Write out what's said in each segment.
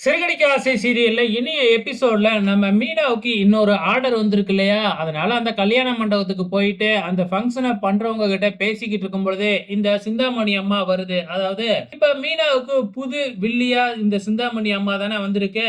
சிறகடிக்க ஆசை சீரியல்ல இனிய எபிசோட்ல நம்ம மீனாவுக்கு இன்னொரு ஆர்டர் வந்திருக்கு இல்லையா? அதனால அந்த கல்யாண மண்டபத்துக்கு போயிட்டு, அந்த ஃபங்ஷன பண்றவங்க கிட்ட பேசிக்கிட்டு இருக்கும் பொழுதே, இந்த சிந்தாமணி அம்மா வருது. அதாவது இப்ப மீனாவுக்கு புது வில்லியா இந்த சிந்தாமணி அம்மா தானே வந்திருக்கு.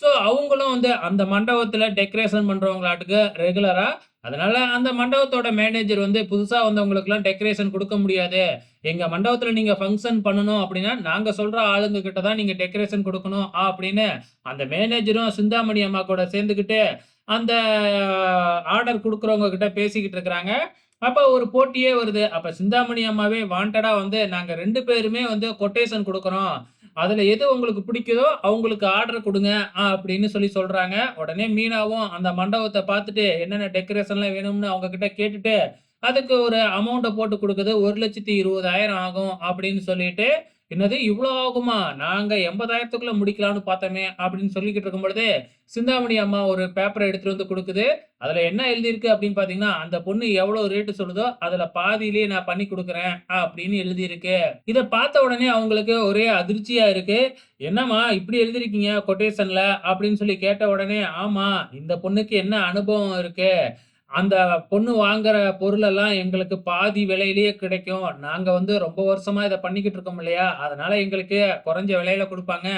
ஸோ அவங்களும் வந்து அந்த மண்டபத்துல டெக்கரேஷன் பண்றவங்களாட்டுக்கு ரெகுலரா. அதனால அந்த மண்டபத்தோட மேனேஜர் வந்து புதுசா வந்தவங்களுக்கெல்லாம் டெக்கரேஷன் குடுக்க முடியாது. எங்க மண்டபத்துல நீங்க ஃபங்ஷன் பண்ணணும் அப்படின்னா, நாங்க சொல்ற ஆளுங்க கிட்ட தான் நீங்க டெக்கரேஷன் குடுக்கணும் அப்படின்னு, அந்த மேனேஜரும் சிந்தாமணி அம்மா கூட சேர்ந்துக்கிட்டு, அந்த ஆர்டர் குடுக்குறவங்க கிட்ட பேசிக்கிட்டு இருக்கிறாங்க. அப்ப ஒரு போட்டியே வருது. அப்ப சிந்தாமணி அம்மாவே வாண்டடா வந்து, "நாங்க 2 பேருமே வந்து கொட்டேஷன் குடுக்குறோம். அதுல எது உங்களுக்கு பிடிக்குதோ, அவங்களுக்கு ஆர்டர் குடுங்க" அப்படின்னு சொல்லி சொல்றாங்க. உடனே மீனாவும் அந்த மண்டபத்த பார்த்துட்டு, என்னென்ன டெக்கரேஷன்லாம் வேணும்னு அவங்க கிட்ட கேட்டுட்டு, அதுக்கு ஒரு அமௌண்ட்ட போட்டு குடுக்குது. 1,20,000 ஆகும் அப்படின்னு சொல்லிட்டு, "என்னது இவ்ளோ ஆகுமா? நாங்க 80,000த்துக்குள்ள முடிக்கலாம்னு பார்த்தோமே" அப்படின்னு சொல்லிக்கிட்டு இருக்கும் பொழுது, சிந்தாமணி அம்மா ஒரு பேப்பர எடுத்துட்டு வந்து குடுக்குது. அதுல என்ன எழுதியிருக்கு அப்படின்னு பார்த்தீங்கன்னா, "அந்த பொண்ணு எவ்வளோ ரேட் சொல்லுதோ, அதுல பாதியிலேயே நான் பண்ணி குடுக்குறேன்" அப்படின்னு எழுதியிருக்கு. இத பார்த்த உடனே அவங்களுக்கு ஒரே அதிர்ச்சியா இருக்கு. "என்னம்மா இப்படி எழுதியிருக்கீங்க கொட்டேஷன்ல?" அப்படின்னு சொல்லி கேட்ட உடனே, "ஆமா, இந்த பொண்ணுக்கு என்ன அனுபவம் இருக்கு. அந்த பொண்ணு வாங்குற பொருளெல்லாம் எங்களுக்கு பாதி விலையிலேயே கிடைக்கும். நாங்க வந்து ரொம்ப வருஷமா இத பண்ணிக்கிட்டு இருக்கோம் இல்லையா? அதனால எங்களுக்கு குறைஞ்ச விலையில குடுப்பாங்க.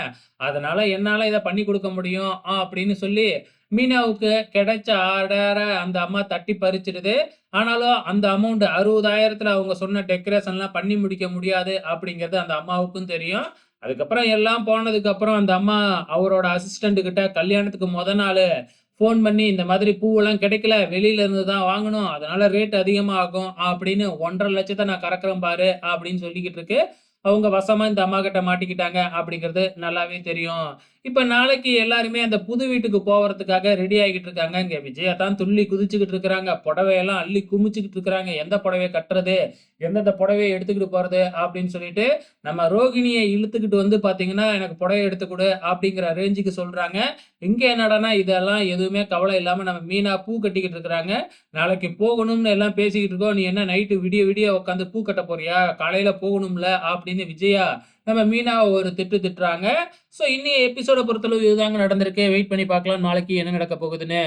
அதனால என்னால இத பண்ணி குடுக்க முடியும்." அப்படின்னு சொல்லி மீனாவுக்கு கிடைச்ச ஆர்டர அந்த அம்மா தட்டி பறிச்சுடுது. ஆனாலும் அந்த அமௌண்ட் 60,000த்துல அவங்க சொன்ன டெக்கரேஷன்லாம் பண்ணி முடிக்க முடியாது அப்படிங்கிறது அந்த அம்மாவுக்கும் தெரியும். அதுக்கப்புறம் எல்லாம் போனதுக்கப்புறம் அந்த அம்மா அவரோட அசிஸ்டன்ட் கிட்ட கல்யாணத்துக்கு நாளு ஃபோன் பண்ணி, "இந்த மாதிரி பூவெல்லாம் கிடைக்கல. வெளியில இருந்து தான் வாங்கணும். அதனால ரேட் அதிகமா ஆகும்" அப்படின்னு 1,50,000 நான் கறக்குறேன் பாரு அப்படின்னு சொல்லிக்கிட்டு இருக்கு. அவங்க வசமா இந்த அம்மாகிட்ட மாட்டிக்கிட்டாங்க அப்படிங்கிறது நல்லாவே தெரியும். இப்ப நாளைக்கு எல்லாருமே அந்த புது வீட்டுக்கு போவறதுக்காக ரெடி ஆகிட்டு இருக்காங்க. இங்க விஜயா தான் துள்ளி குதிச்சுக்கிட்டு இருக்கிறாங்க. புடவையெல்லாம் அள்ளி குமிச்சுக்கிட்டு இருக்கிறாங்க. எந்த புடவைய கட்டுறது? எந்தெந்த புடவைய எடுத்துக்கிட்டு போறது? அப்படின்னு சொல்லிட்டு, நம்ம ரோகிணிய இழுத்துக்கிட்டு வந்து பார்த்தீங்கன்னா, "எனக்கு புடவை எடுத்து குடு" அப்படிங்கிற ரேஞ்சுக்கு சொல்றாங்க. இங்க என்னடான்னா, இதெல்லாம் எதுவுமே கவலை இல்லாம நம்ம மீனா பூ கட்டிக்கிட்டு இருக்கிறாங்க. நாளைக்கு போகணும்னு எல்லாம் பேசிக்கிட்டு இருக்கோம். "நீ என்ன நைட்டு விடிய விடிய உட்காந்து பூ கட்ட போறியா? காலையில போகணும்ல" அப்படின்னு விஜயா நம்ம மீனாவ ஒரு திட்டு திட்டுறாங்க. ஸோ இன்னைய எபிசோட பொறுத்தளவு இதுதாங்க நடந்திருக்கு. வெயிட் பண்ணி பார்க்கலாம் நாளைக்கு என்ன நடக்க போகுதுன்னு.